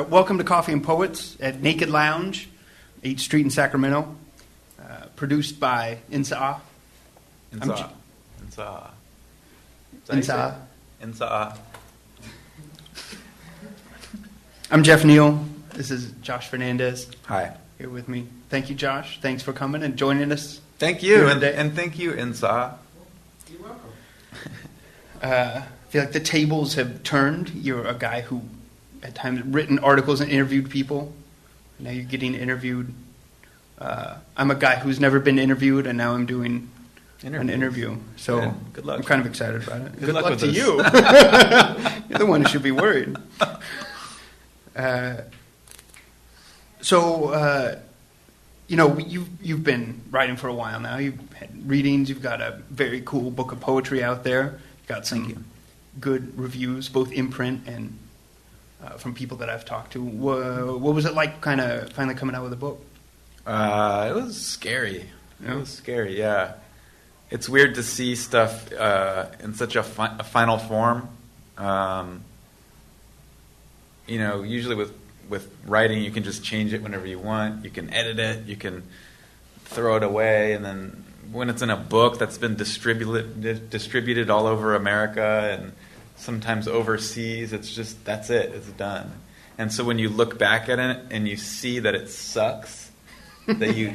Welcome to Coffee and Poets at Naked Lounge, 8th Street in Sacramento. Produced by Insa. I'm Geoff Neill. This is Josh Fernandez. Hi. Here with me. Thank you, Josh. Thanks for coming and joining us. Thank you, and thank you, Insa. You're welcome. I feel like the tables have turned. You're a guy who, at times, written articles and interviewed people. Now you're getting interviewed. I'm a guy who's never been interviewed, and now I'm doing an interview. So good luck. I'm kind of excited about it. Good luck to with you. You're the one who should be worried. You've been writing for a while now. You've had readings. You've got a very cool book of poetry out there. You've got some good reviews, both in print and from people that I've talked to. What was it like kind of finally coming out with a book? It was scary. It was scary, yeah. It's weird to see stuff in such a final form. Usually with writing, you can just change it whenever you want. You can edit it. You can throw it away. And then when it's in a book that's been distributed all over America and sometimes overseas, that's it. It's done. And so when you look back at it and you see that it sucks, that you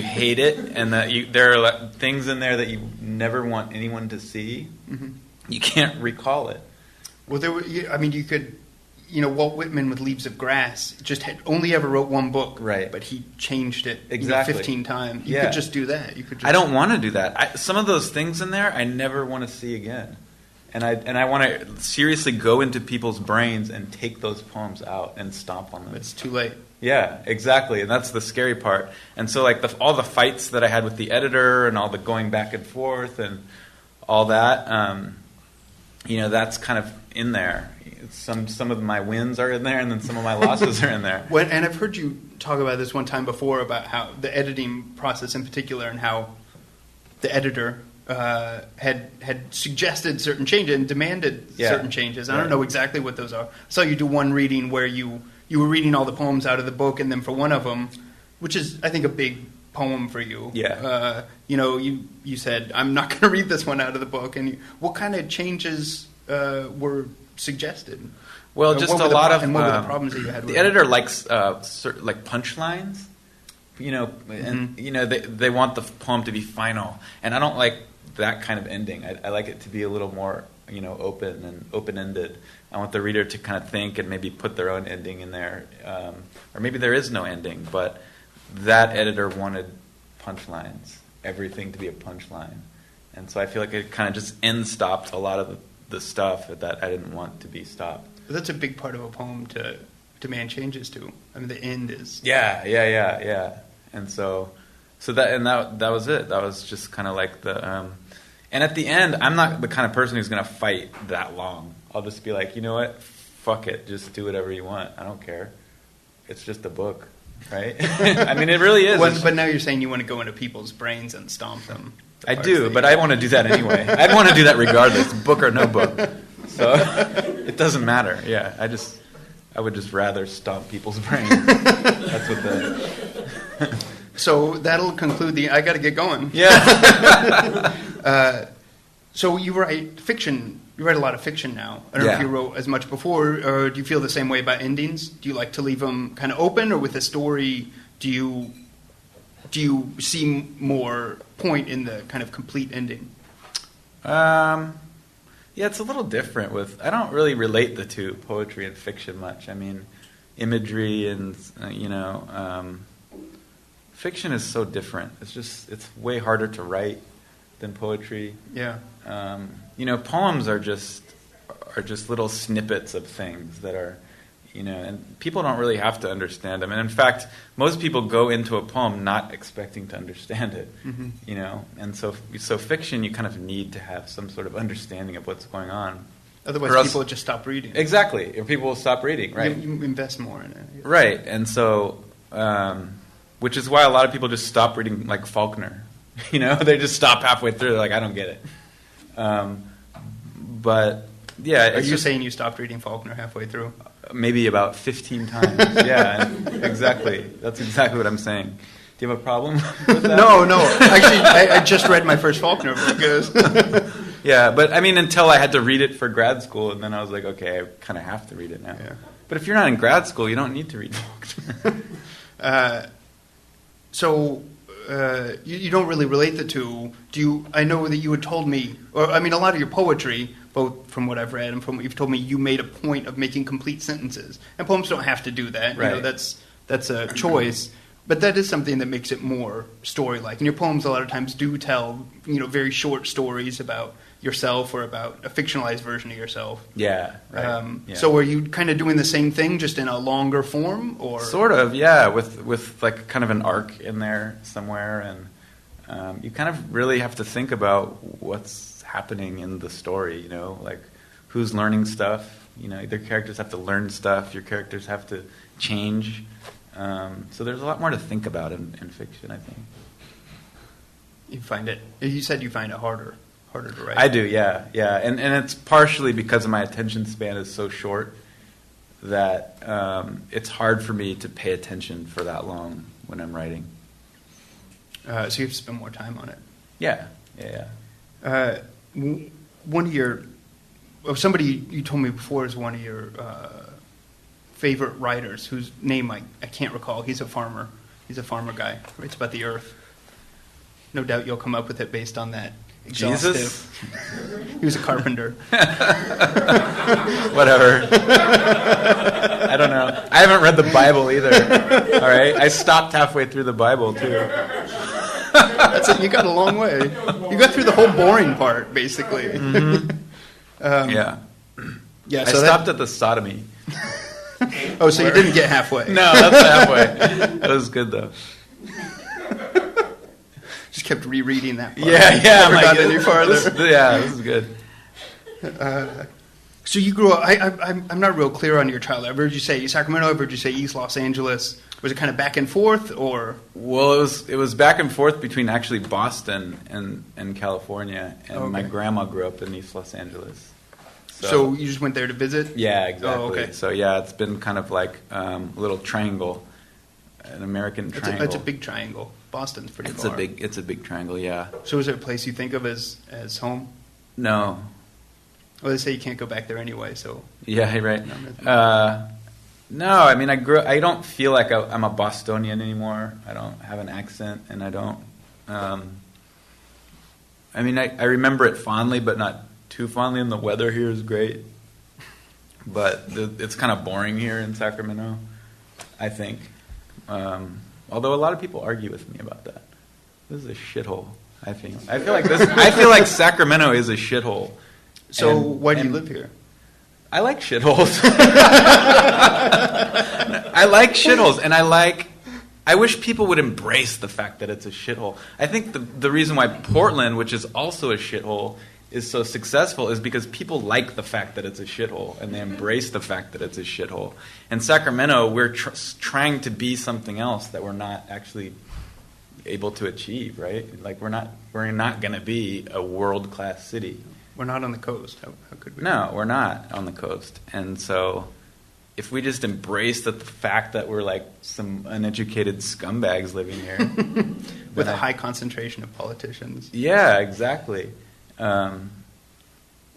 hate it, and that there are things in there that you never want anyone to see, you can't recall it. Well, you could. Walt Whitman with Leaves of Grass just had only ever wrote one book, right? But he changed it 15 times. You could just do that. I don't want to do that. Some of those things in there, I never want to see again, and I want to seriously go into people's brains and take those poems out and stomp on them. It's too late. Yeah, exactly, and that's the scary part. And so, all the fights that I had with the editor and all the going back and forth and all that, that's kind of in there. Some of my wins are in there, and then some of my losses are in there. And I've heard you talk about this one time before about how the editing process in particular, and how the editor had suggested certain changes and demanded certain changes. I don't know exactly what those are. I saw you do one reading where you were reading all the poems out of the book, and then for one of them, which is I think a big poem for you. Yeah. You said, I'm not going to read this one out of the book. And what kind of changes were suggested? Well, just a lot of. And what were the problems that you had with the editor likes punchlines, and they want the poem to be final, and I don't like that kind of ending. I like it to be a little more open and open-ended. I want the reader to kind of think and maybe put their own ending in there, or maybe there is no ending, but that editor wanted punchlines, everything to be a punchline, and so I feel like it kind of just end-stopped a lot of the stuff that I didn't want to be stopped. But that's a big part of a poem to demand changes to. I mean, the end is... Yeah. And so that was it. That was just kind of like the... and at the end, I'm not the kind of person who's going to fight that long. I'll just be like, you know what? Fuck it. Just do whatever you want. I don't care. It's just a book, right? I mean, it really is. But now you're saying you want to go into people's brains and stomp them. I do, but I want to do that anyway. I'd want to do that regardless, book or no book. So it doesn't matter. Yeah, I would just rather stomp people's brains. That's what the... So that'll conclude I got to get going. Yeah. So you write fiction. You write a lot of fiction now. I don't know if you wrote as much before, or do you feel the same way about endings? Do you like to leave them kind of open, or with a story, do you see more point in the kind of complete ending? Yeah, it's a little different. I don't really relate the two, poetry and fiction, much. I mean, imagery and fiction is so different. It's way harder to write than poetry. Yeah. Poems are just little snippets of things that are. And people don't really have to understand them. And in fact, most people go into a poem not expecting to understand it, And so fiction, you kind of need to have some sort of understanding of what's going on. Otherwise, people just stop reading. Exactly. Or people will stop reading, right? You invest more in it. Right. And so, which is why a lot of people just stop reading, like Faulkner. They just stop halfway through. They're like, I don't get it. But, yeah. Are you saying you stopped reading Faulkner halfway through? maybe about 15 times. Yeah, exactly. That's exactly what I'm saying. Do you have a problem with that? No. Actually, I just read my first Faulkner book. Yeah, but I mean, until I had to read it for grad school, and then I was like, okay, I kind of have to read it now. Yeah. But if you're not in grad school, you don't need to read Faulkner. So you don't really relate the two. I know that you had told me, or I mean, a lot of your poetry, both from what I've read and from what you've told me, you made a point of making complete sentences. And poems don't have to do that. Right. You know, that's a choice. But that is something that makes it more story-like. And your poems a lot of times do tell, very short stories about yourself or about a fictionalized version of yourself. Yeah, right. Yeah. So are you kind of doing the same thing, just in a longer form, or sort of? Yeah, with like kind of an arc in there somewhere, and you kind of really have to think about what's happening in the story. Like who's learning stuff. Their characters have to learn stuff. Your characters have to change. So there's a lot more to think about in fiction, I think. You said you find it harder to write. I do, yeah. And it's partially because my attention span is so short that it's hard for me to pay attention for that long when I'm writing. So you have to spend more time on it. Yeah. One of somebody you told me before is one of your favorite writers, whose name I can't recall. He's a farmer. He's a farmer guy. Writes about the earth. No doubt you'll come up with it based on that. Exhaustive. Jesus? He was a carpenter. Whatever. I don't know. I haven't read the Bible either. All right? I stopped halfway through the Bible, too. That's it. You got a long way. You got through the whole boring part, basically. Mm-hmm. Yeah. So I stopped at the sodomy. Oh, so you didn't get halfway. No, that's halfway. That was good, though. Just kept rereading that part. Yeah. Never got any farther. This is good. So you grew up. I'm not real clear on your childhood. I've heard you say Sacramento. I've heard you say East Los Angeles. Was it kind of back and forth, or? Well, it was back and forth between actually Boston and California, and okay. My grandma grew up in East Los Angeles. So you just went there to visit? Yeah, exactly. Oh, okay. So yeah, it's been kind of like a little triangle, an American triangle. It's a big triangle. Boston's pretty far. It's a big triangle, yeah. So is there a place you think of as home? No. Well, they say you can't go back there anyway, so. Yeah, right. No, I mean, I don't feel like I'm a Bostonian anymore. I don't have an accent, and I don't. I mean, I remember it fondly, but not too fondly, and the weather here is great. But it's kind of boring here in Sacramento, I think. Although a lot of people argue with me about that. This is a shithole, I think. I feel like Sacramento is a shithole. So why do you live here? I like shitholes. I like shitholes, and I wish people would embrace the fact that it's a shithole. I think the reason why Portland, which is also a shithole, is so successful is because people like the fact that it's a shithole, and they embrace the fact that it's a shithole. In Sacramento, we're trying to be something else that we're not actually able to achieve, right? Like we're not going to be a world-class city. We're not on the coast. How could we? No, we're not on the coast. And so if we just embrace the fact that we're like some uneducated scumbags living here. With a high concentration of politicians. Yeah, exactly. Then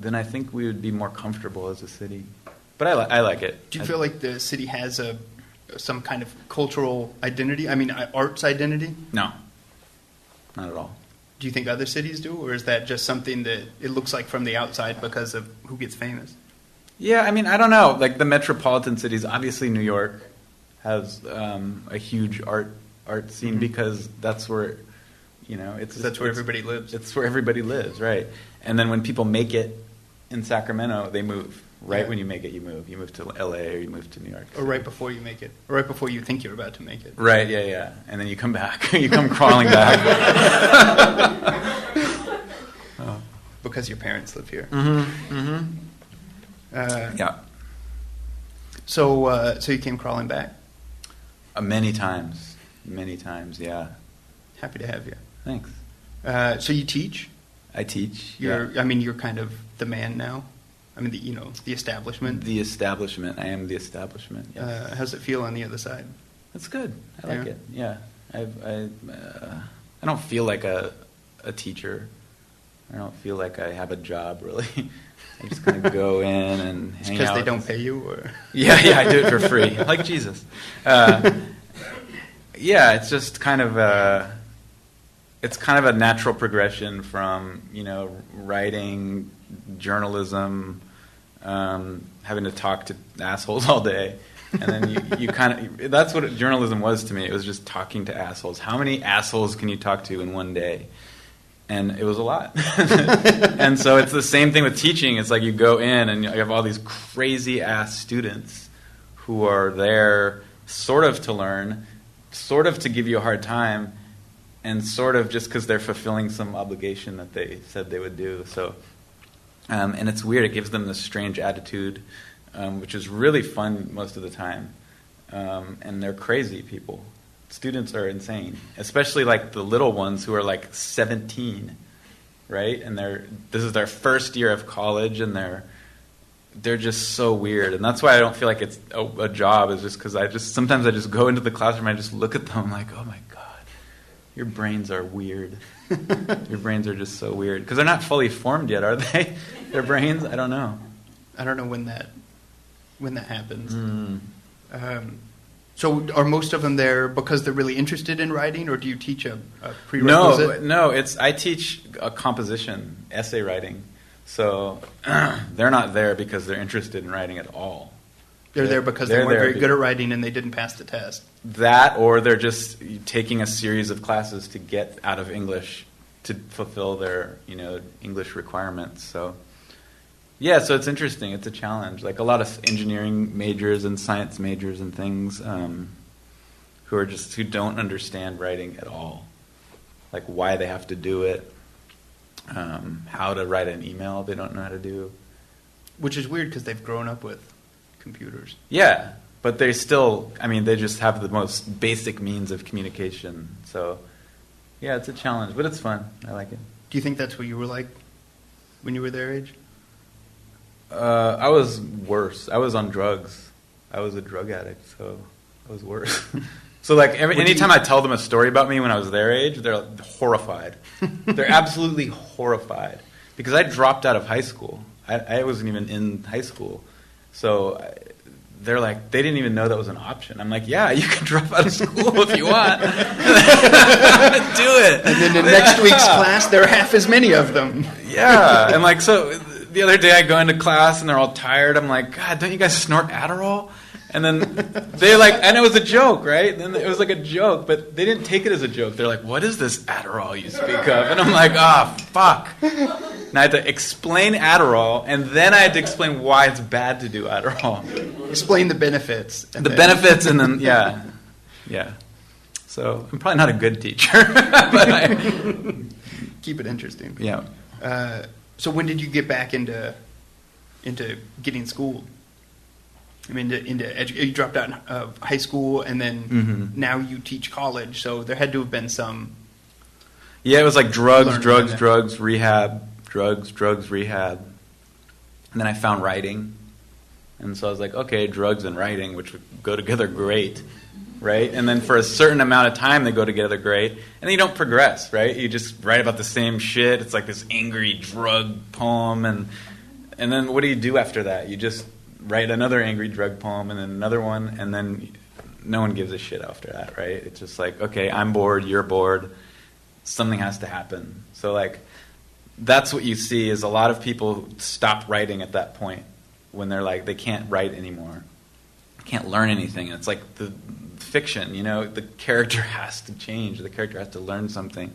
I think we would be more comfortable as a city. But I like it. Do you feel like the city has some kind of cultural identity? I mean, arts identity? No, not at all. Do you think other cities do, or is that just something that it looks like from the outside because of who gets famous? Yeah, I mean, I don't know. Like the metropolitan cities, obviously New York has a huge art scene because that's where, that's where everybody lives. It's where everybody lives, right? And then when people make it in Sacramento, they move. Right when you make it, you move. You move to L.A. or you move to New York. Or right before you make it. Or right before you think you're about to make it. Right, yeah. And then you come back. You come crawling back. Because your parents live here. Yeah. So you came crawling back? Many times, yeah. Happy to have you. Thanks. So you teach? I teach. You're kind of the man now. I memean, the establishment. The establishment. I am the establishment. Yes. How's it feel on the other side? It's good. I like it. Yeah. I don't feel like a teacher. I don't feel like I have a job, really. I just kind of go in and hang out. Because they don't pay you? Or? Yeah, I do it for free, like Jesus. Yeah, it's just kind of a natural progression from, writing, journalism, having to talk to assholes all day. And then you kind of, that's what journalism was to me. It was just talking to assholes. How many assholes can you talk to in one day? And it was a lot. And so it's the same thing with teaching. It's like you go in and you have all these crazy-ass students who are there sort of to learn, sort of to give you a hard time, and sort of just because they're fulfilling some obligation that they said they would do. So, and it's weird. It gives them this strange attitude, which is really fun most of the time. And they're crazy people. Students are insane, especially like the little ones who are like 17, right? And this is their first year of college, and they're just so weird. And that's why I don't feel like it's a job. Is just because sometimes I just go into the classroom and I just look at them like, oh my god, your brains are weird. Your brains are just so weird because they're not fully formed yet, are they? Their brains? I don't know. I don't know when that happens. So are most of them there because they're really interested in writing, or do you teach a prerequisite? No. I teach a composition, essay writing. So they're not there because they're interested in writing at all. They're there because they weren't very good at writing and they didn't pass the test. That, or they're just taking a series of classes to get out of English to fulfill their, English requirements. So. Yeah, so it's interesting. It's a challenge. Like a lot of engineering majors and science majors and things who don't understand writing at all. Like why they have to do it, how to write an email they don't know how to do. Which is weird because they've grown up with computers. Yeah, but they still, they just have the most basic means of communication. So, yeah, it's a challenge, but it's fun. I like it. Do you think that's what you were like when you were their age? I was worse. I was on drugs. I was a drug addict, so I was worse. So like anytime I tell them a story about me when I was their age, they're horrified. They're absolutely horrified because I dropped out of high school. I wasn't even in high school, so they're like, they didn't even know that was an option. I'm like, yeah, you can drop out of school if you want. Do it. And then in next week's class, there are half as many of them. Yeah, and like so. The other day I go into class and they're all tired. I'm like, God, don't you guys snort Adderall? And then they're like, and it was a joke, right? And it was like a joke, but they didn't take it as a joke. They're like, what is this Adderall you speak of? And I'm like, fuck. And I had to explain Adderall, and then I had to explain why it's bad to do Adderall. Explain the benefits. Benefits, and then, yeah. So I'm probably not a good teacher, but keep it interesting. Yeah. So when did you get back into getting schooled? You dropped out of high school, and then now you teach college. So there had to have been some. Yeah, it was like drugs, rehab, drugs, rehab, and then I found writing, and so I was like, okay, drugs and writing, which would go together great, right? And then for a certain amount of time, they go together great, and then you don't progress, right? You just write about the same shit. It's like this angry drug poem, and then what do you do after that? You just write another angry drug poem, and then another one, and then no one gives a shit after that, right? It's just like, okay, I'm bored, you're bored, something has to happen. So like, that's what you see is a lot of people stop writing at that point when they're like, they can't write anymore, can't learn anything. And it's like the fiction, the character has to change, the character has to learn something.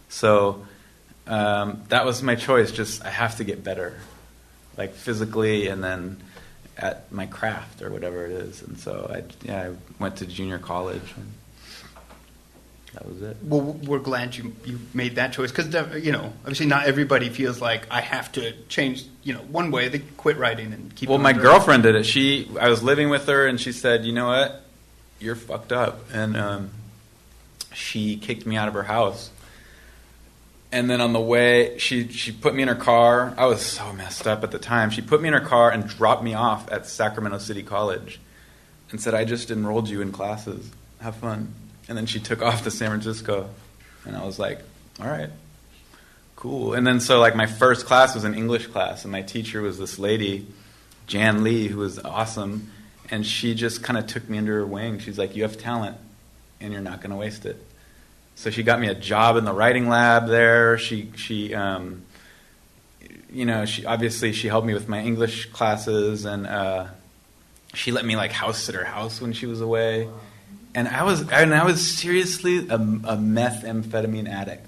So that was my choice. Just I have to get better, like physically, and then at my craft or whatever it is. And so I went to junior college, and that was it. Well, we're glad you made that choice because obviously not everybody feels like I have to change. One way they quit writing and keep. Well, my girlfriend did it. I was living with her, and she said, "You know what? You're fucked up," and she kicked me out of her house. And then on the way, she put me in her car. I was so messed up at the time. She put me in her car and dropped me off at Sacramento City College and said, I just enrolled you in classes. Have fun. And then she took off to San Francisco. And I was like, all right, cool. And then so like my first class was an English class, and my teacher was this lady, Jan Lee, who was awesome. And she just kind of took me under her wing. She's like, you have talent, and you're not going to waste it. So she got me a job in the writing lab there. She obviously she helped me with my English classes, and she let me like house sit her house when she was away. And I was seriously a methamphetamine addict.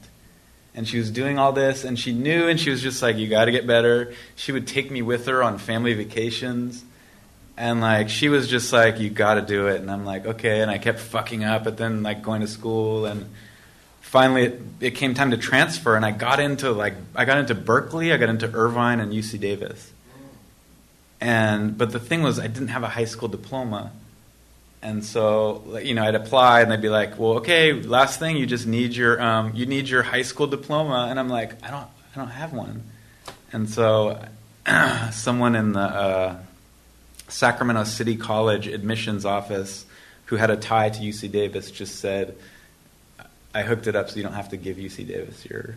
And she was doing all this, and she knew, and she was just like, you got to get better. She would take me with her on family vacations. And like she was just like, you got to do it. And I'm like, okay. And I kept fucking up, but then like going to school, and finally it came time to transfer, and I got into Berkeley, I got into Irvine and UC Davis. But the thing was, I didn't have a high school diploma. And so, I'd apply, and they'd be like, well, okay, last thing, you just need your high school diploma. And I'm like, I don't have one. And so someone in the Sacramento City College admissions office who had a tie to UC Davis just said, I hooked it up so you don't have to give UC Davis your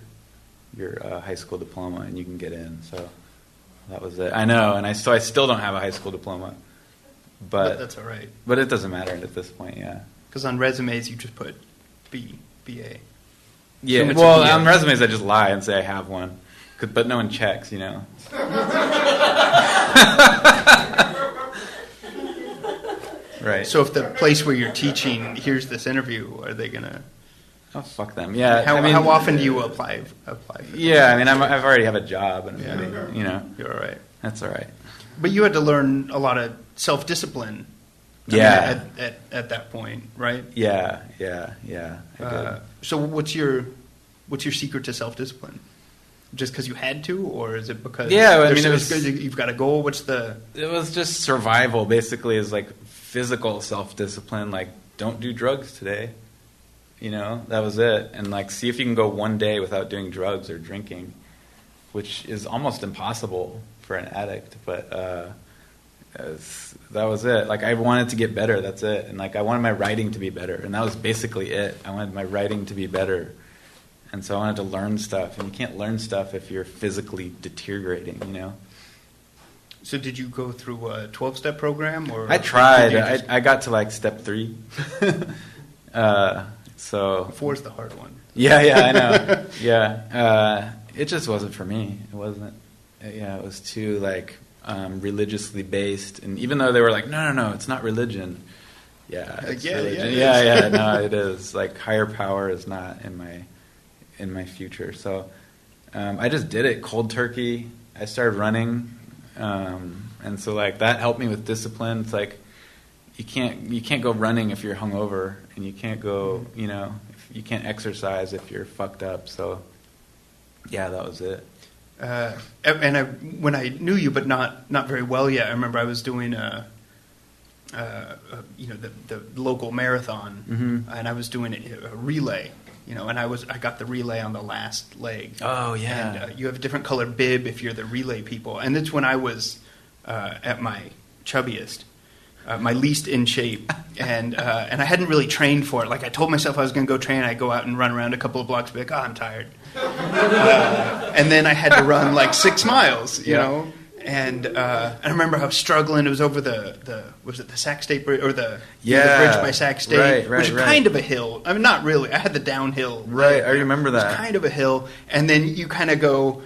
high school diploma, and you can get in. So that was it. I know, and I still don't have a high school diploma. But that's all right. But it doesn't matter at this point, yeah. Because on resumes you just put BA. Yeah, well, on resumes I just lie and say I have one, but no one checks, Right. So if the place where you're teaching hears this interview, are they gonna? Oh, fuck them. Yeah. How often do you apply for yeah, I've already have a job, and you're all right. That's all right. But you had to learn a lot of self-discipline. Yeah. At that point, right? Yeah. I did. So what's your secret to self-discipline? Just because you had to, or is it because it was because you've got a goal? It was just survival. Basically, is like physical self-discipline. Like, don't do drugs today. That was it. And like, see if you can go one day without doing drugs or drinking, which is almost impossible for an addict. But that was it. Like, I wanted to get better. That's it. And like, I wanted my writing to be better, and that was basically it. I wanted my writing to be better. And so I wanted to learn stuff, and you can't learn stuff if you're physically deteriorating, So did you go through a 12-step program? Or I tried. I got to like step 3. So 4 is the hard one. Yeah, I know. Yeah. It just wasn't for me. It wasn't. Yeah, it was too like religiously based. And even though they were like, no, it's not religion. Yeah, it's religion. Yeah, no, it is. Like, higher power is not in my future. So I just did it cold turkey. I started running, and so like that helped me with discipline. It's like you can't go running if you're hungover, and you can't go you can't exercise if you're fucked up. So yeah, that was it. When I knew you, but not very well yet, I remember I was doing the local marathon, and I was doing a relay. And I got the relay on the last leg. Oh, yeah. And you have a different colored bib if you're the relay people. And it's when I was at my chubbiest, my least in shape. And I hadn't really trained for it. Like, I told myself I was going to go train. I'd go out and run around a couple of blocks, be like, I'm tired. And then I had to run like 6 miles, you know. And I remember how struggling. It was over was it the Sac State Bridge, or the bridge by Sac State, which is kind of a hill. I mean, not really. I had the downhill. Right, I remember that. It was kind of a hill, and then you kind of go,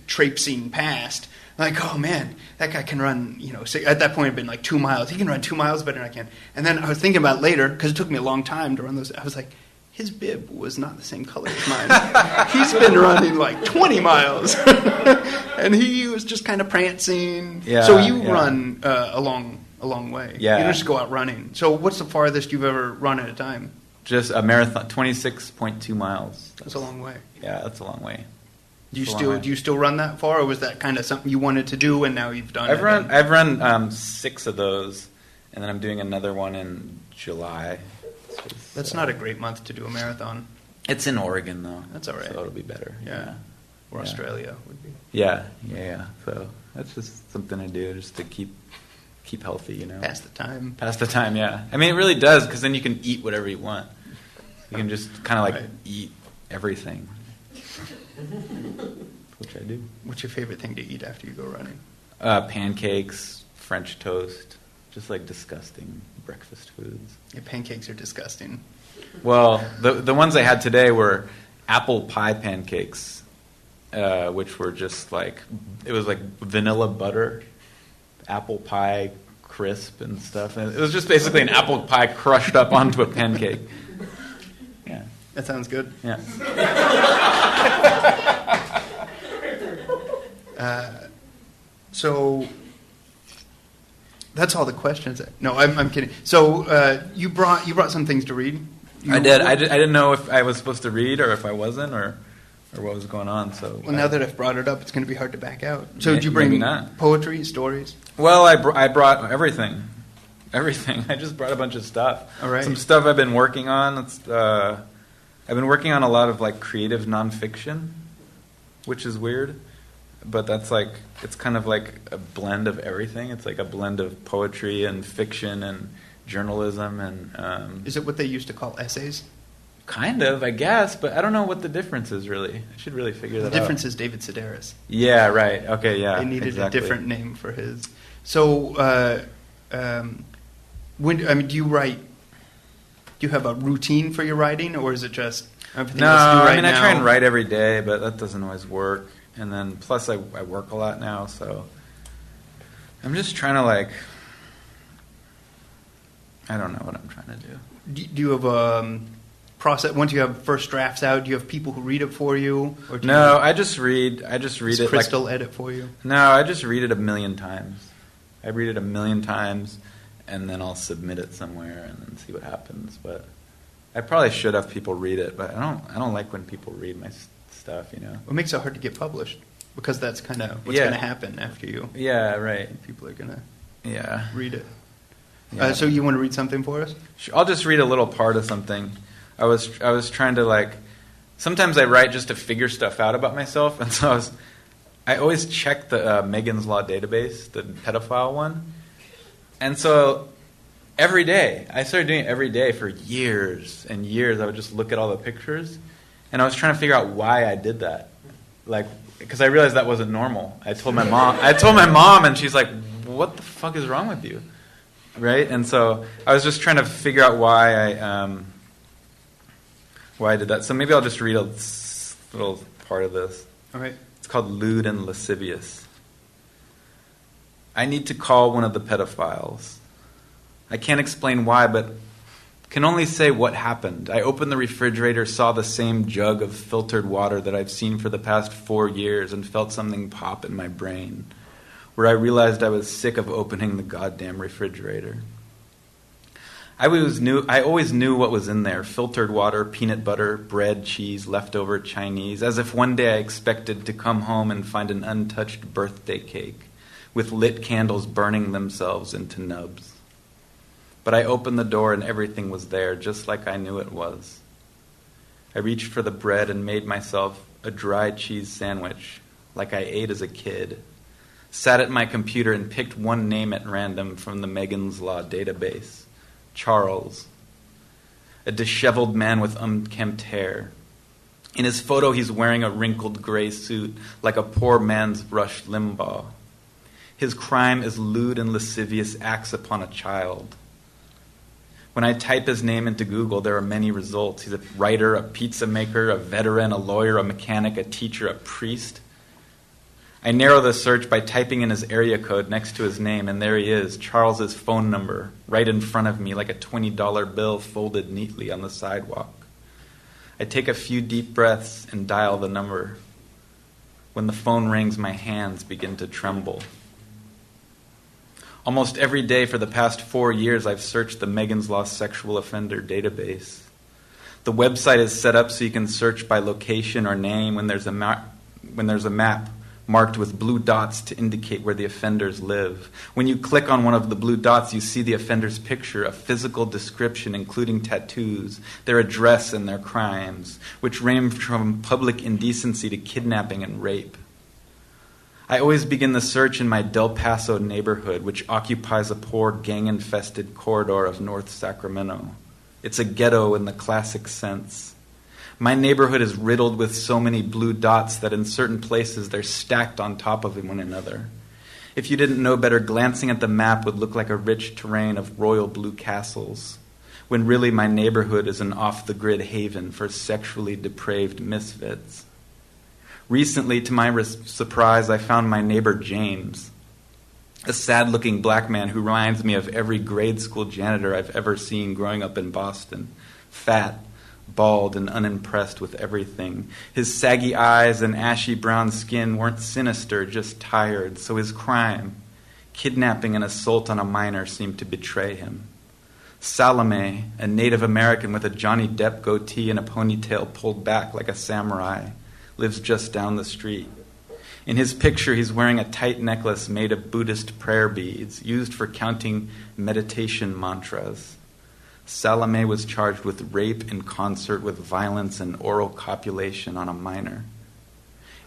traipsing past. Like, oh man, that guy can run. At that point, it'd been like 2 miles. He can run 2 miles better than I can. And then I was thinking about it later, because it took me a long time to run those. I was like, his bib was not the same color as mine. He's been running like 20 miles. And he was just kind of prancing. Yeah, so you run a long way. Yeah. You don't just go out running. So what's the farthest you've ever run at a time? Just a marathon, 26.2 miles. That's a long way. Yeah, that's a long way. Do you still run that far, or was that kind of something you wanted to do and now you've done it? I've run 6 of those, and then I'm doing another one in July. That's not a great month to do a marathon. It's in Oregon, though. That's all right. So it'll be better. Yeah. Or Australia would be. Yeah. So that's just something I do just to keep healthy, you know. Pass the time. Pass the time, yeah. I mean, it really does, because then you can eat whatever you want. You can just kind of like eat everything, which I do. What's your favorite thing to eat after you go running? Pancakes, French toast, just like disgusting breakfast foods. Yeah, pancakes are disgusting. Well, the ones I had today were apple pie pancakes, which were just like, it was like vanilla butter, apple pie crisp and stuff. And it was just basically an apple pie crushed up onto a pancake. Yeah. That sounds good. Yeah. So that's all the questions. No, I'm kidding. So you brought some things to read. I did. I didn't know if I was supposed to read or if I wasn't or what was going on. So now that I've brought it up, it's going to be hard to back out. So did you bring poetry, stories? Well, I brought everything. Everything. I just brought a bunch of stuff. All right. Some stuff I've been working on. I've been working on a lot of like creative nonfiction, which is weird. But that's like, it's kind of like a blend of everything. It's like a blend of poetry and fiction and journalism and... is it what they used to call essays? Kind of, I guess, but I don't know what the difference is really. I should really figure that out. The difference is David Sedaris. Yeah, right. Okay, yeah. They needed exactly. a different name for his. So, do you write? Do you have a routine for your writing, or is it just everything else you write I try and write every day, but that doesn't always work. And then, plus, I work a lot now, so I'm just trying to like. I don't know what I'm trying to do. Do you have a process? Once you have first drafts out, do you have people who read it for you? Or I just read. I just read it. Crystal edit for you? No, I just read it 1,000,000 times. I read it 1,000,000 times, and then I'll submit it somewhere and then see what happens. But I probably should have people read it, but I don't like when people read my stuff. You know, what makes it hard to get published? Because that's kind of what's going to happen after you. Yeah, right. People are going to Yeah. read it. Yeah. So you want to read something for us? I'll just read a little part of something. I was trying to like. Sometimes I write just to figure stuff out about myself, and so I always check the Megan's Law database, the pedophile one, and so every day I started doing it every day for years and years. I would just look at all the pictures, and I was trying to figure out why I did that, like because I realized that wasn't normal. I told my mom, and she's like, "What the fuck is wrong with you?" Right, and so I was just trying to figure out why I did that. So maybe I'll just read a little part of this. All right. It's called Lewd and Lascivious. I need to call one of the pedophiles. I can't explain why, but can only say what happened. I opened the refrigerator, saw the same jug of filtered water that I've seen for the past 4 years, and felt something pop in my brain, where I realized I was sick of opening the goddamn refrigerator. I always knew what was in there: filtered water, peanut butter, bread, cheese, leftover Chinese, as if one day I expected to come home and find an untouched birthday cake with lit candles burning themselves into nubs. But I opened the door and everything was there, just like I knew it was. I reached for the bread and made myself a dry cheese sandwich, like I ate as a kid. Sat at my computer and picked one name at random from the Megan's Law database. Charles. A disheveled man with unkempt hair. In his photo, he's wearing a wrinkled gray suit, like a poor man's Rush Limbaugh. His crime is lewd and lascivious acts upon a child. When I type his name into Google, there are many results. He's a writer, a pizza maker, a veteran, a lawyer, a mechanic, a teacher, a priest. I narrow the search by typing in his area code next to his name, and there he is, Charles's phone number, right in front of me, like a $20 bill folded neatly on the sidewalk. I take a few deep breaths and dial the number. When the phone rings, my hands begin to tremble. Almost every day for the past 4 years, I've searched the Megan's Law sexual offender database. The website is set up so you can search by location or name when there's a map marked with blue dots to indicate where the offenders live. When you click on one of the blue dots, you see the offender's picture, a physical description including tattoos, their address, and their crimes, which range from public indecency to kidnapping and rape. I always begin the search in my Del Paso neighborhood, which occupies a poor gang-infested corridor of North Sacramento. It's a ghetto in the classic sense. My neighborhood is riddled with so many blue dots that in certain places they're stacked on top of one another. If you didn't know better, glancing at the map would look like a rich terrain of royal blue castles, when really my neighborhood is an off-the-grid haven for sexually depraved misfits. Recently, to my surprise, I found my neighbor James, a sad-looking black man who reminds me of every grade school janitor I've ever seen growing up in Boston, fat, bald, and unimpressed with everything. His saggy eyes and ashy brown skin weren't sinister, just tired, so his crime, kidnapping and assault on a minor, seemed to betray him. Salome, a Native American with a Johnny Depp goatee and a ponytail pulled back like a samurai, lives just down the street. In his picture, he's wearing a tight necklace made of Buddhist prayer beads, used for counting meditation mantras. Salome was charged with rape in concert with violence and oral copulation on a minor.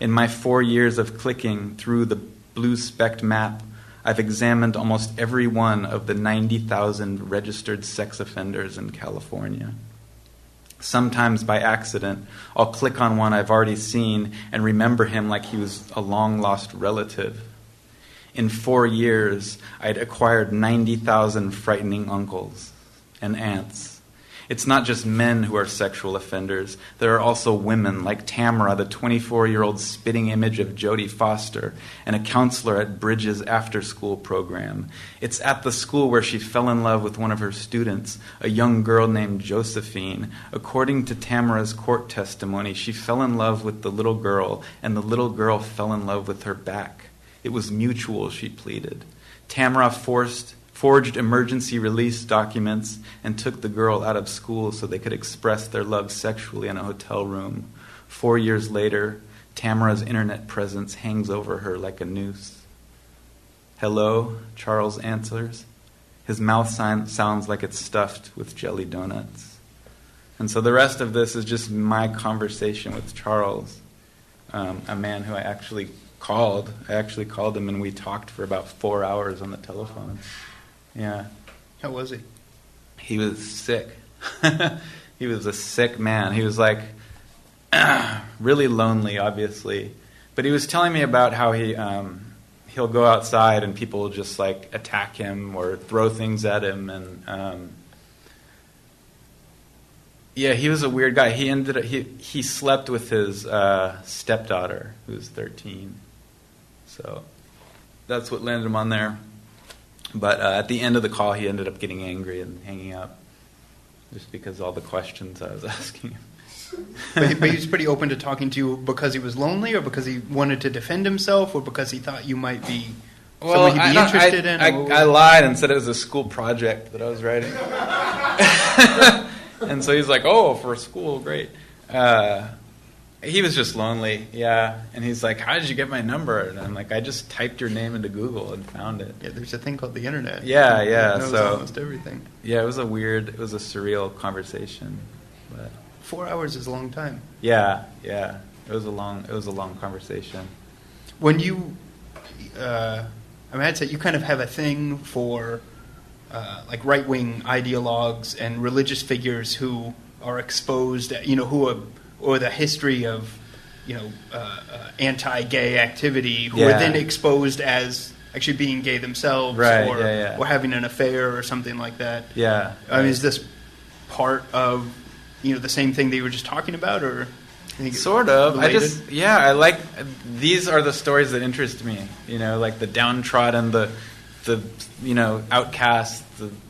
In my 4 years of clicking through the blue-specked map, I've examined almost every one of the 90,000 registered sex offenders in California. Sometimes by accident, I'll click on one I've already seen and remember him like he was a long-lost relative. In 4 years, I'd acquired 90,000 frightening uncles and aunts. It's not just men who are sexual offenders. There are also women like Tamara, the 24-year-old spitting image of Jodie Foster, and a counselor at Bridges after-school program. It's at the school where she fell in love with one of her students, a young girl named Josephine. According to Tamara's court testimony, she fell in love with the little girl, and the little girl fell in love with her back. It was mutual, she pleaded. Tamara forged emergency release documents and took the girl out of school so they could express their love sexually in a hotel room. 4 years later, Tamara's internet presence hangs over her like a noose. Hello, Charles answers. His mouth sounds like it's stuffed with jelly donuts. And so the rest of this is just my conversation with Charles, a man who I actually called. I actually called him and we talked for about 4 hours on the telephone. Yeah. How was he? He was sick. He was a sick man. He was like really lonely, obviously. But he was telling me about how he'll go outside and people will just like attack him or throw things at him. And yeah, he was a weird guy. He slept with his stepdaughter, who was 13. So that's what landed him on there. But at the end of the call, he ended up getting angry and hanging up, just because of all the questions I was asking him. But he was pretty open to talking to you because he was lonely, or because he wanted to defend himself, or because he thought you might be someone he'd be interested in? I lied and said it was a school project that I was writing. And so he's like, oh, for school, great. He was just lonely, yeah. And he's like, how did you get my number? And I'm like, I just typed your name into Google and found it. Yeah, there's a thing called the internet. Yeah. It knows almost everything. Yeah, it was a surreal conversation. But 4 hours is a long time. Yeah. It was a long conversation. When you, I'd say you kind of have a thing for like right-wing ideologues and religious figures who are exposed, or the history of, anti-gay activity, who are then exposed as actually being gay themselves, right, or having an affair or something like that. Yeah. I mean, is this part of, the same thing that you were just talking about, or? Sort of. Related? I like, these are the stories that interest me, like the downtrodden, the outcasts,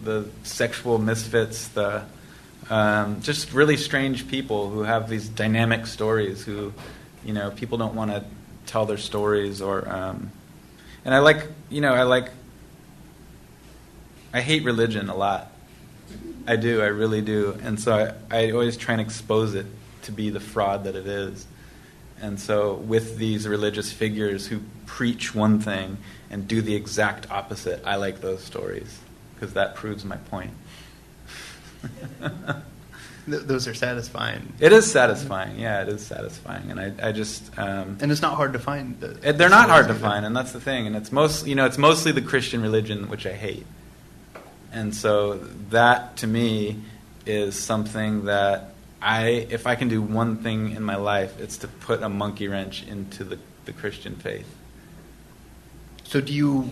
the sexual misfits, the just really strange people who have these dynamic stories who, people don't want to tell their stories, or, and I hate religion a lot. I do, I really do. And so I always try and expose it to be the fraud that it is. And so with these religious figures who preach one thing and do the exact opposite, I like those stories because that proves my point. Those are satisfying. It is satisfying. Yeah, it is satisfying. And I just... and it's not hard to find. They're not hard to find, and that's the thing. And it's mostly the Christian religion, which I hate. And so that, to me, is something that if I can do one thing in my life, it's to put a monkey wrench into the Christian faith. So do you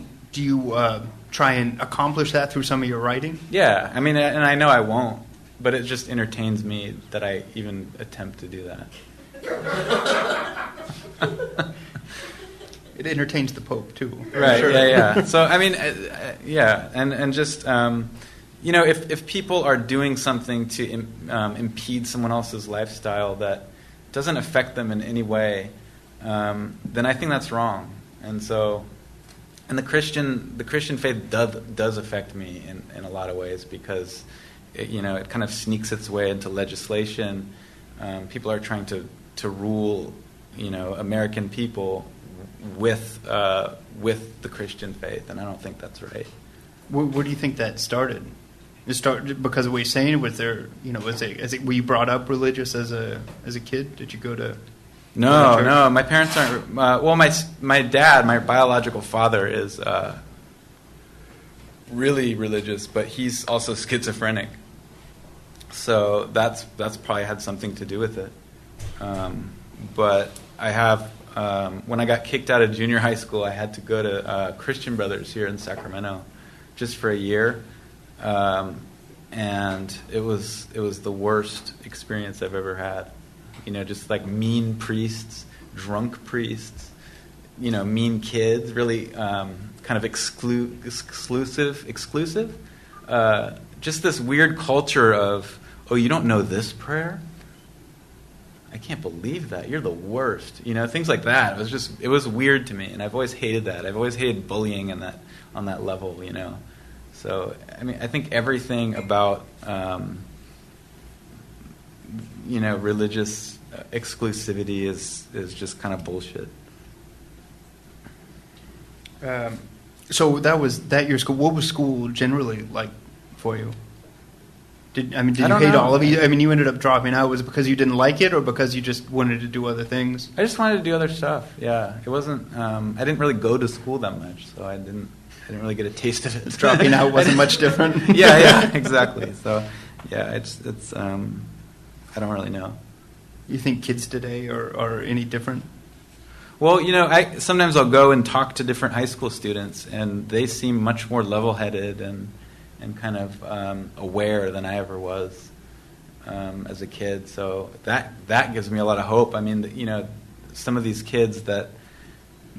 try and accomplish that through some of your writing? Yeah, I mean, and I know I won't, but it just entertains me that I even attempt to do that. It entertains the Pope too. Right. Sure. Yeah. So I mean, and just if people are doing something to impede someone else's lifestyle that doesn't affect them in any way, then I think that's wrong. And so, and the Christian faith does affect me in a lot of ways because it kind of sneaks its way into legislation. People are trying to rule American people with the Christian faith, and I don't think that's right. Where do you think that started? It started because of what you're saying. Was there, were you brought up religious as a kid? Did you go to? No. My parents aren't. Well, my dad, my biological father, is really religious, but he's also schizophrenic. So that's probably had something to do with it. But I have. When I got kicked out of junior high school, I had to go to Christian Brothers here in Sacramento, just for a year, and it was the worst experience I've ever had. Just like mean priests, drunk priests, mean kids, really kind of exclusive. Just this weird culture of, oh, you don't know this prayer? I can't believe that. You're the worst. Things like that. It was weird to me, and I've always hated that. I've always hated bullying on that level, So, I mean, I think everything about, religious exclusivity is just kind of bullshit. So that was your school. What was school generally like for you? Did you hate all of it? I mean, you ended up dropping out. Was it because you didn't like it, or because you just wanted to do other things? I just wanted to do other stuff. Yeah, it wasn't. I didn't really go to school that much, so I didn't really get a taste of it. Dropping out wasn't much different. Yeah, exactly. So, yeah, it's. I don't really know. You think kids today are any different? Well, sometimes I'll go and talk to different high school students, and they seem much more level-headed and kind of aware than I ever was as a kid. So that gives me a lot of hope. I mean, some of these kids that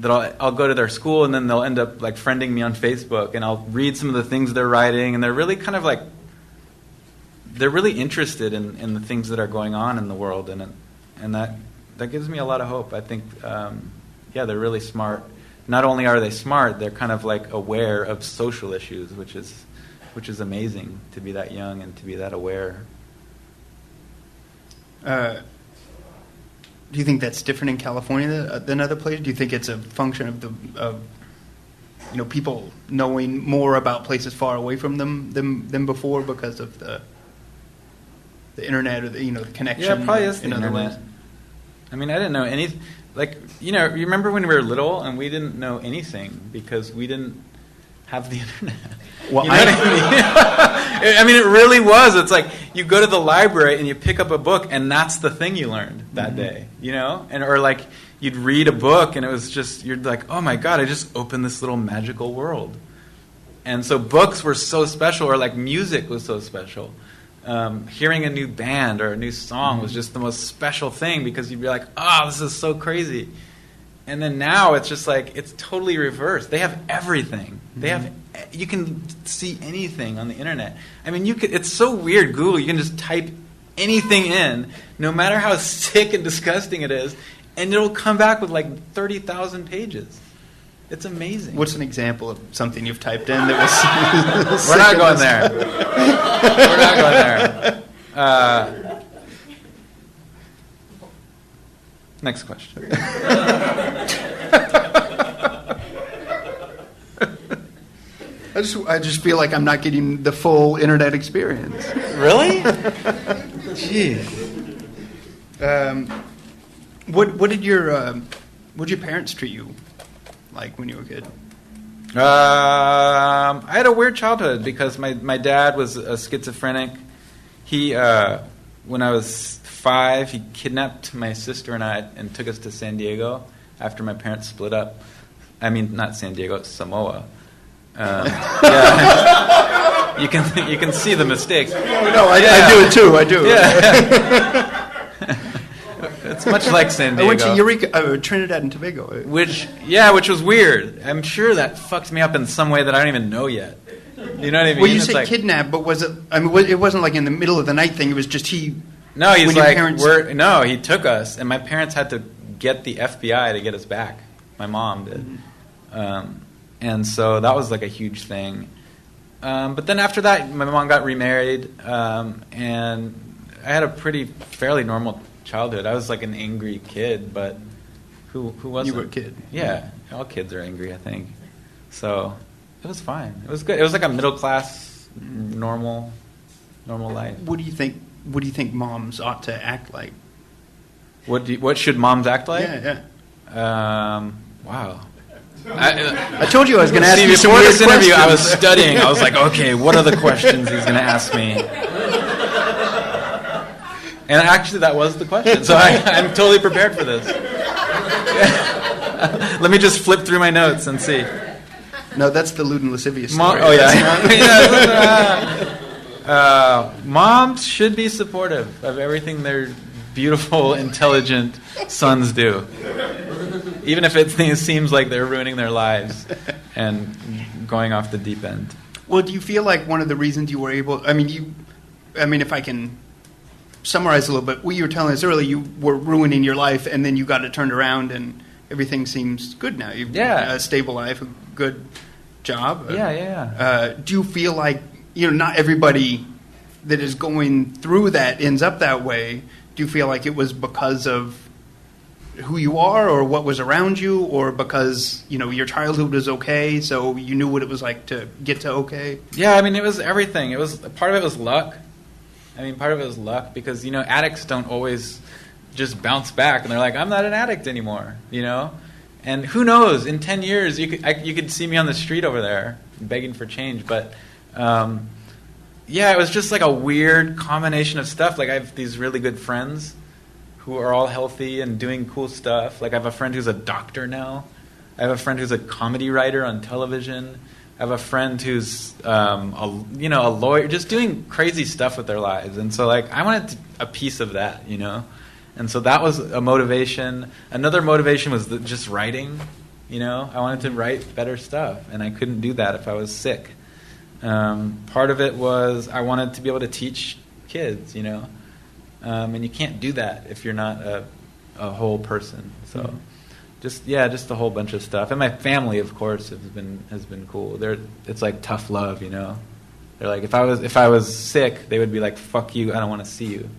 I'll go to their school, and then they'll end up like friending me on Facebook, and I'll read some of the things they're writing, and they're really kind of like they're really interested in the things that are going on in the world, and that gives me a lot of hope. I think they're really smart. Not only are they smart, they're kind of like aware of social issues, which is amazing to be that young and to be that aware. Do you think that's different in California than other places? Do you think it's a function of people knowing more about places far away from them than before because of the internet or the connection? Yeah, it probably is the in internet. other ways? I mean, I didn't know any. You remember when we were little and we didn't know anything because we didn't have the internet. Well, I mean, it really was. It's like you go to the library and you pick up a book, and that's the thing you learned that day, or like you'd read a book, and it was just you're like, oh my god, I just opened this little magical world. And so books were so special, or like music was so special. Hearing a new band or a new song was just the most special thing because you'd be like, oh, this is so crazy. And then now it's just like it's totally reversed. They have everything. You can see anything on the internet. I mean, it's so weird. Google, you can just type anything in, no matter how sick and disgusting it is, and it'll come back with like 30,000 pages. It's amazing. What's an example of something you've typed in that was? We're not going there. We're not going there. Next question. I just feel like I'm not getting the full internet experience. Really? Jeez. What did your parents treat you like when you were a kid? I had a weird childhood because my dad was a schizophrenic. He when I was 5, he kidnapped my sister and I and took us to San Diego after my parents split up. I mean, not San Diego, it's Samoa. Yeah. You can see the mistakes. No, I do it too. I do. Yeah. It's much like San Diego. I went to Eureka, Trinidad and Tobago. Which was weird. I'm sure that fucked me up in some way that I don't even know yet. You know what I mean? Well, you say kidnap, but was it? I mean, it wasn't like in the middle of the night thing. It was just he. No, he's like, he took us, and my parents had to get the FBI to get us back. My mom did. Mm-hmm. And so that was like a huge thing. But then after that, my mom got remarried, and I had a fairly normal childhood. I was like an angry kid, but who wasn't? You were a kid. Yeah, all kids are angry, I think. So it was fine. It was good. It was like a middle class, normal life. What do you think moms ought to act like? What should moms act like? Yeah. Wow. I told you I was going to ask you before this interview. I was studying. I was like, okay, what are the questions he's going to ask me? And actually, that was the question. So I'm totally prepared for this. Let me just flip through my notes and see. No, that's the lewd and lascivious story. Moms should be supportive of everything their beautiful, intelligent sons do. Even if it seems like they're ruining their lives and going off the deep end. Well, do you feel like one of the reasons you were able... I mean, if I can summarize a little bit, what you were telling us earlier, you were ruining your life, and then you got it turned around, and everything seems good now. You've a stable life, a good job. Yeah. Do you feel like, not everybody that is going through that ends up that way? Do you feel like it was because of who you are or what was around you, or because, your childhood was okay, so you knew what it was like to get to okay? Yeah, I mean, it was everything. Part of it was luck. Part of it was luck because, addicts don't always just bounce back and they're like, I'm not an addict anymore, And who knows, in 10 years, you could see me on the street over there begging for change. But, it was just like a weird combination of stuff. Like, I have these really good friends who are all healthy and doing cool stuff. Like, I have a friend who's a doctor now. I have a friend who's a comedy writer on television. I have a friend who's a lawyer, just doing crazy stuff with their lives. And so, like, I wanted a piece of that, And so that was a motivation. Another motivation was just writing, I wanted to write better stuff, and I couldn't do that if I was sick. Part of it was I wanted to be able to teach kids, and you can't do that if you're not a whole person. So just a whole bunch of stuff. And my family, of course, has been cool. It's like tough love, They're like, if I was sick, they would be like, fuck you, I don't want to see you.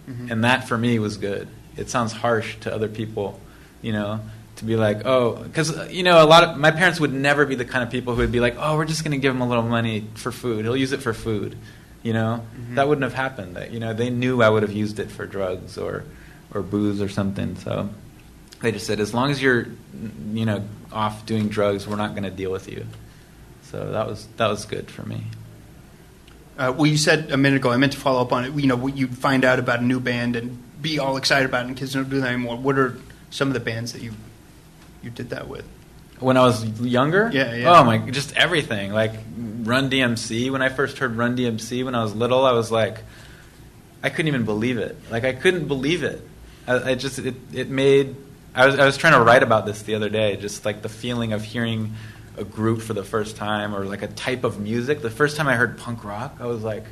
Mm-hmm. And that for me was good. It sounds harsh to other people, to be like, oh, because a lot of my parents would never be the kind of people who would be like, oh, we're just going to give him a little money for food. He'll use it for food, Mm-hmm. That wouldn't have happened. They knew I would have used it for drugs or booze or something. So they just said, as long as you're, off doing drugs, we're not going to deal with you. So that was good for me. Well, you said a minute ago, I meant to follow up on it, what you'd find out about a new band and be all excited about it, and kids don't do that anymore. What are some of the bands that you did that with? When I was younger? Yeah. Oh, my, just everything. Like Run DMC. When I first heard Run DMC when I was little, I was like, I couldn't even believe it. Like, I couldn't believe it. I was trying to write about this the other day, just like the feeling of hearing a group for the first time, or like a type of music. The first time I heard punk rock, I was like,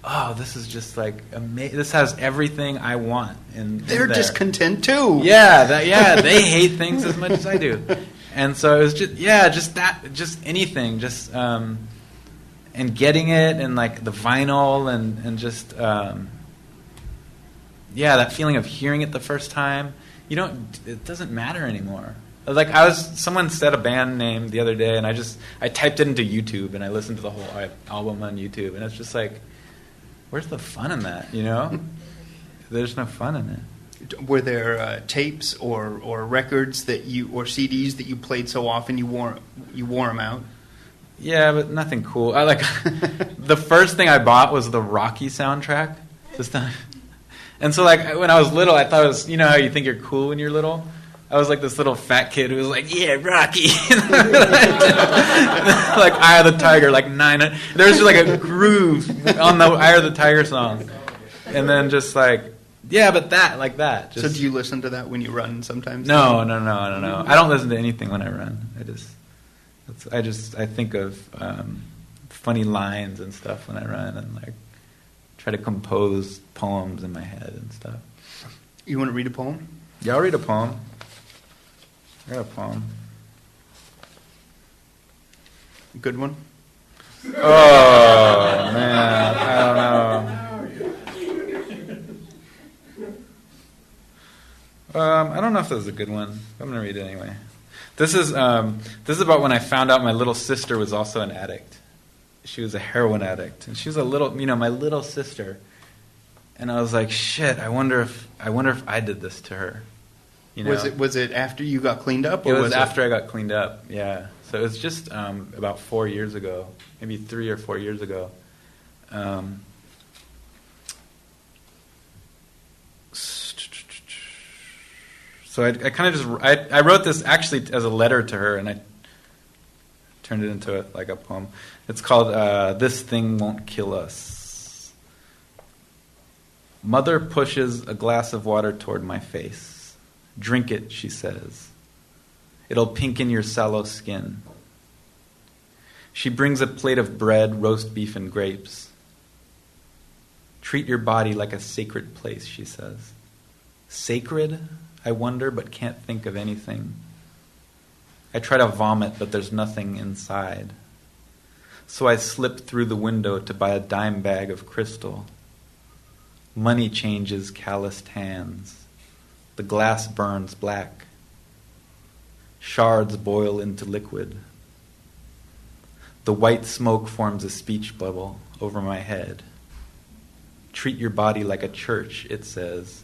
oh, this is just like amazing. This has everything I want. They're discontent too. Yeah, they hate things as much as I do. And so it was just anything, and getting it, and like the vinyl, and just that feeling of hearing it the first time, it doesn't matter anymore. Like someone said a band name the other day, and I typed it into YouTube, and I listened to the whole album on YouTube, and it's just like, where's the fun in that? There's no fun in it. Were there tapes or records or CDs that you played so often you wore them out? Yeah, but nothing cool. I like the first thing I bought was the Rocky soundtrack. And so like when I was little, I thought it was, how you think you're cool when you're little. I was like this little fat kid who was like, yeah, Rocky. Like Eye of the Tiger, like 9. There was just like a groove on the Eye of the Tiger song. And then just like, yeah, but that, like that. So do you listen to that when you run sometimes? No. I don't listen to anything when I run. I think of funny lines and stuff when I run, and like try to compose poems in my head and stuff. You want to read a poem? Yeah, I'll read a poem. I got a poem. A good one? Oh, man. I don't know. I don't know if this is a good one. I'm going to read it anyway. This is about when I found out my little sister was also an addict. She was a heroin addict, and she was a little, my little sister. And I was like, shit. I wonder if I did this to her. Was it after you got cleaned up? Or it was after I got cleaned up. Yeah. So it was just about 4 years ago, maybe 3 or 4 years ago. So I kind of just I wrote this actually as a letter to her, and I turned it into like a poem. It's called "This Thing Won't Kill Us." Mother pushes a glass of water toward my face. Drink it, she says. It'll pinken your sallow skin. She brings a plate of bread, roast beef, and grapes. Treat your body like a sacred place, she says. Sacred? I wonder, but can't think of anything. I try to vomit, but there's nothing inside. So I slip through the window to buy a dime bag of crystal. Money changes calloused hands. The glass burns black. Shards boil into liquid. The white smoke forms a speech bubble over my head. Treat your body like a church, it says.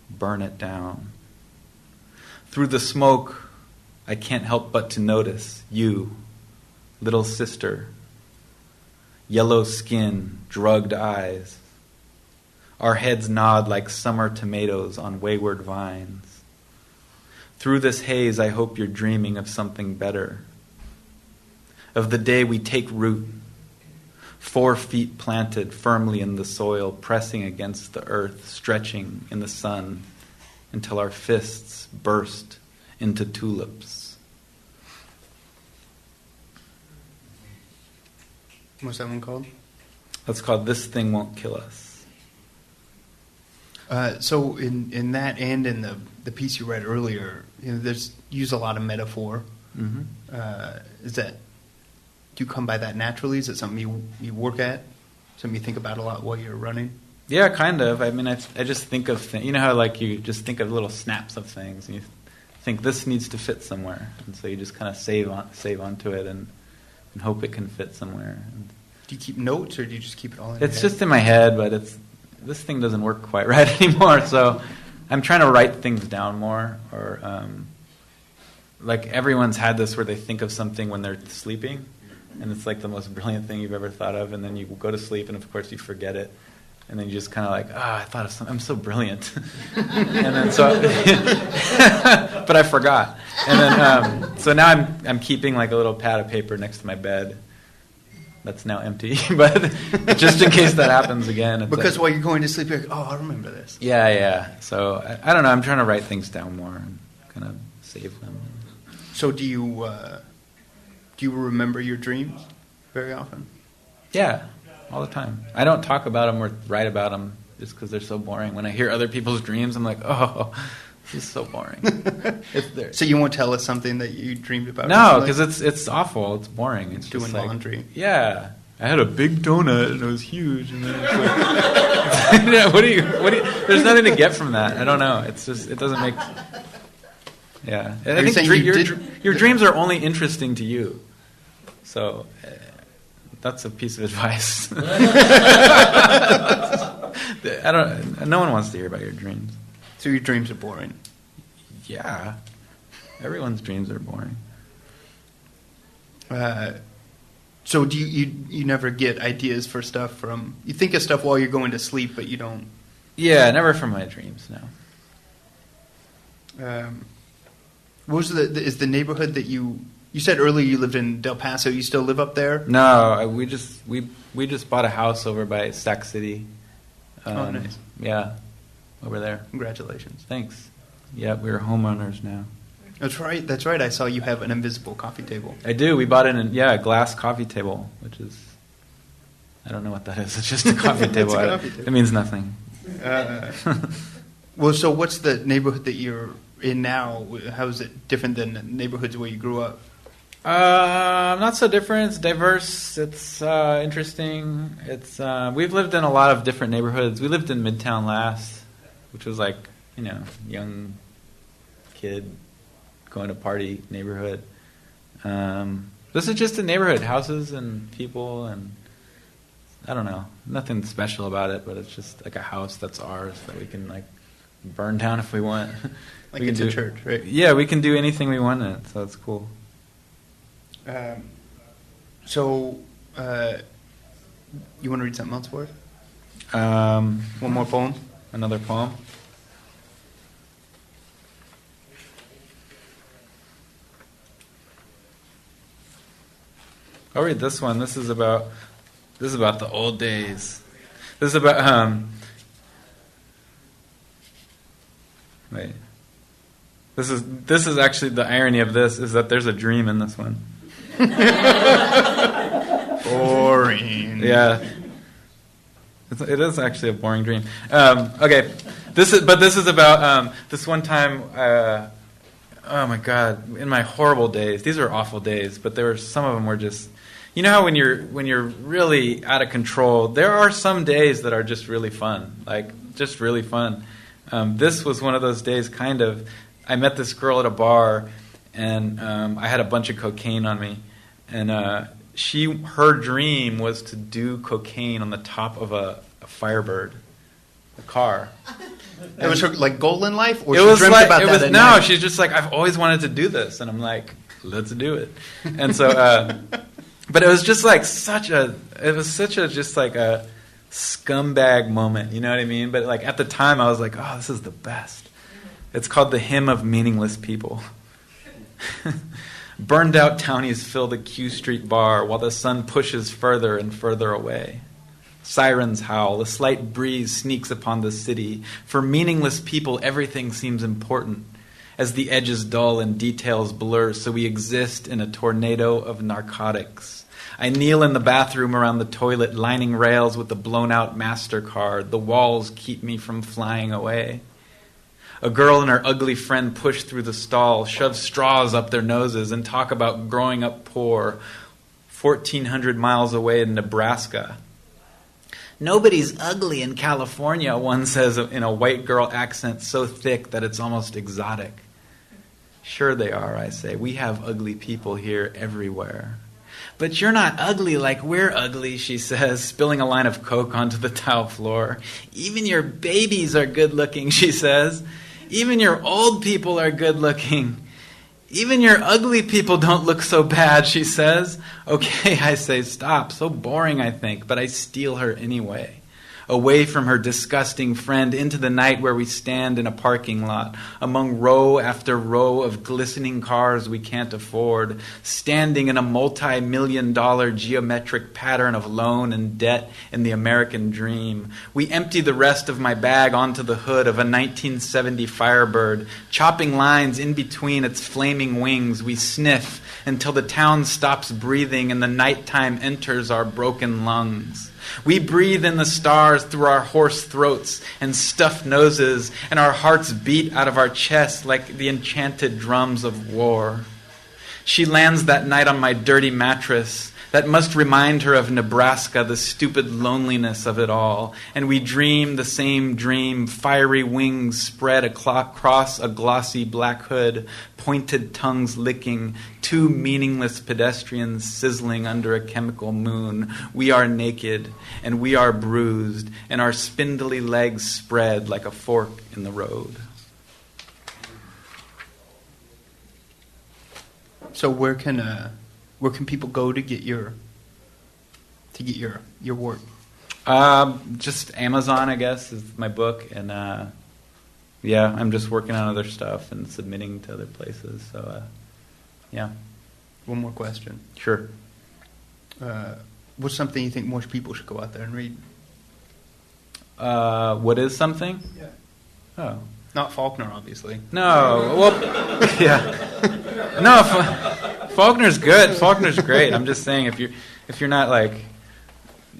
Burn it down. Through the smoke, I can't help but to notice you, little sister. Yellow skin, drugged eyes. Our heads nod like summer tomatoes on wayward vines. Through this haze, I hope you're dreaming of something better. Of the day we take root, 4 feet planted firmly in the soil, pressing against the earth, stretching in the sun until our fists burst into tulips. What's that one called? That's called "This Thing Won't Kill Us." So in that and in the piece you read earlier, there's use a lot of metaphor. Mm-hmm. Do you come by that naturally? Is it something you work at? Something you think about a lot while you're running? Yeah, kind of. I mean, I just think of things. You know how like you just think of little snaps of things, and you think this needs to fit somewhere, and so you just kind of save onto it and hope it can fit somewhere. Do you keep notes, or do you just keep it all in your It's head? just in my head, but this thing doesn't work quite right anymore, so I'm trying to write things down more, or like everyone's had this where they think of something when they're sleeping, and it's like the most brilliant thing you've ever thought of, and then you go to sleep, and of course you forget it, and then you just kind of like, I thought of something, I'm so brilliant, and then but I forgot, and then so now I'm keeping like a little pad of paper next to my bed. That's now empty, but just in case that happens again. Because while you're going to sleep, you're like, I remember this. Yeah. So I don't know. I'm trying to write things down more and kind of save them. So do you remember your dreams very often? Yeah, all the time. I don't talk about them or write about them just because they're so boring. When I hear other people's dreams, I'm like, this is so boring. It's there. So you won't tell us something that you dreamed about? No, because it's awful. It's boring. It's doing just like, laundry. Yeah. I had a big donut and it was huge, and then it's like What do you? There's nothing to get from that. I don't know. It's just it doesn't make. Yeah, I think your dreams are only interesting to you. So that's a piece of advice. No one wants to hear about your dreams. So your dreams are boring. Yeah, everyone's dreams are boring. So do you never get ideas for stuff from? You think of stuff while you're going to sleep, but you don't. Yeah, never from my dreams. No. What was is the neighborhood that you said earlier you lived in Del Paso? You still live up there? No, we just bought a house over by Sac City. Oh, nice. Yeah, over there. Congratulations. Thanks. Yeah, we're homeowners now. That's right. I saw you have an invisible coffee table. I do. We bought a glass coffee table, which is, I don't know what that is. It's just a coffee table. It means nothing. Well, so what's the neighborhood that you're in now? How is it different than the neighborhoods where you grew up? Not so different. It's diverse. It's interesting. It's we've lived in a lot of different neighborhoods. We lived in Midtown last, which was like, young kid going to party neighborhood. This is just a neighborhood, houses and people, and I don't know, nothing special about it, but it's just like a house that's ours that we can like burn down if we want. Like it's a church, right? Yeah, we can do anything we want in it, so it's cool. You want to read something else for us? One more poem? Another poem? I'll read this one. This is about the old days. This is about wait. This is actually the irony of this is that there's a dream in this one. Boring. Yeah. It is actually a boring dream. Okay. This is about this one time. Oh my God! In my horrible days, these are awful days, but some of them were just. You know how when you're really out of control, there are some days that are just really fun, like just really fun. This was one of those days, kind of. I met this girl at a bar, and I had a bunch of cocaine on me, and her dream was to do cocaine on the top of a Firebird, a car. It was her like goal in life, or it she was dreamt like, about it that was at no. night? She's just like, I've always wanted to do this, and I'm like, let's do it. And so, but it was just like it was such a just like a scumbag moment. You know what I mean? But like at the time, I was like, oh, this is the best. It's called the Hymn of Meaningless People. Burned out townies fill the Q Street bar while the sun pushes further and further away. Sirens howl, a slight breeze sneaks upon the city. For meaningless people, everything seems important. As the edges dull and details blur, so we exist in a tornado of narcotics. I kneel in the bathroom around the toilet, lining rails with a blown-out MasterCard. The walls keep me from flying away. A girl and her ugly friend push through the stall, shove straws up their noses, and talk about growing up poor 1,400 miles away in Nebraska. Nobody's ugly in California, one says in a white girl accent so thick that it's almost exotic. Sure they are, I say. We have ugly people here everywhere. But you're not ugly like we're ugly, she says, spilling a line of Coke onto the tile floor. Even your babies are good looking, she says. Even your old people are good looking. Even your ugly people don't look so bad, she says. Okay, I say, stop. So boring, I think, but I steal her anyway. Away from her disgusting friend into the night where we stand in a parking lot among row after row of glistening cars we can't afford, standing in a multi-million-dollar geometric pattern of loan and debt in the American dream. We empty the rest of my bag onto the hood of a 1970 Firebird, chopping lines in between its flaming wings. We sniff until the town stops breathing and the nighttime enters our broken lungs. We breathe in the stars through our hoarse throats and stuffed noses, and our hearts beat out of our chests like the enchanted drums of war. She lands that night on my dirty mattress, that must remind her of Nebraska, the stupid loneliness of it all. And we dream the same dream, fiery wings spread across a glossy black hood, pointed tongues licking, two meaningless pedestrians sizzling under a chemical moon. We are naked, and we are bruised, and our spindly legs spread like a fork in the road. So where can people go to get your work? Just Amazon, I guess, is my book, and yeah, I'm just working on other stuff and submitting to other places. So yeah. One more question. Sure. What's something you think more people should go out there and read? What is something? Yeah. Oh. Not Faulkner, obviously. No. Well, yeah. No, Faulkner's good. Faulkner's great. I'm just saying, if you're not like,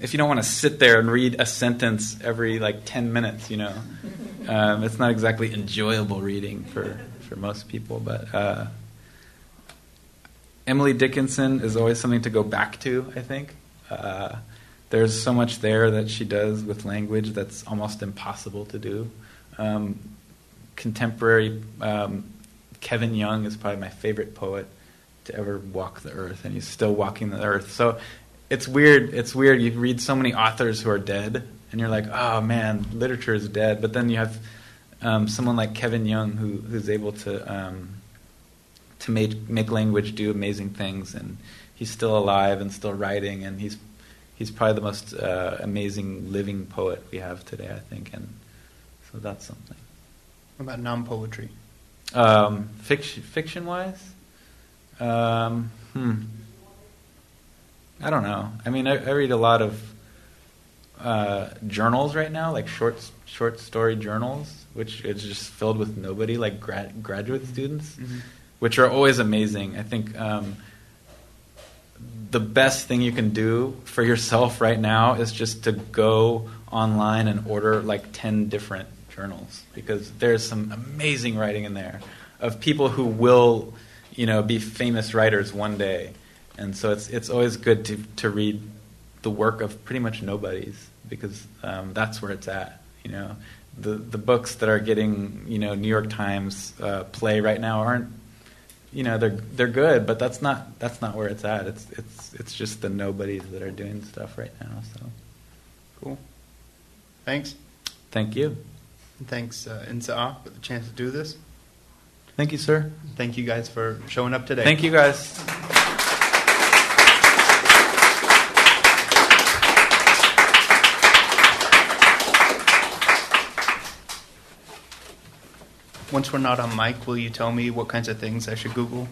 if you don't want to sit there and read a sentence every 10 minutes, it's not exactly enjoyable reading for most people. But Emily Dickinson is always something to go back to, I think. There's so much there that she does with language that's almost impossible to do. Contemporary Kevin Young is probably my favorite poet to ever walk the earth, and he's still walking the earth. So it's weird. You read so many authors who are dead, and you're like, oh man, literature is dead. But then you have someone like Kevin Young who's able to make language do amazing things, and he's still alive and still writing, and he's probably the most amazing living poet we have today, I think, and so that's something. What about non-poetry? Fiction-wise? I don't know. I mean, I read a lot of journals right now, like short story journals, which is just filled with nobody, like graduate students, which are always amazing. I think the best thing you can do for yourself right now is just to go online and order 10 different journals, because there's some amazing writing in there of people who will, be famous writers one day. And so it's always good to read the work of pretty much nobodies, because that's where it's at. The books that are getting New York Times play right now aren't, they're good, but that's not where it's at. It's just the nobodies that are doing stuff right now. So cool. Thanks. Thank you. And thanks Insa for the chance to do this. Thank you, sir. Thank you guys for showing up today. Thank you, guys. Once we're not on mic, will you tell me what kinds of things I should Google?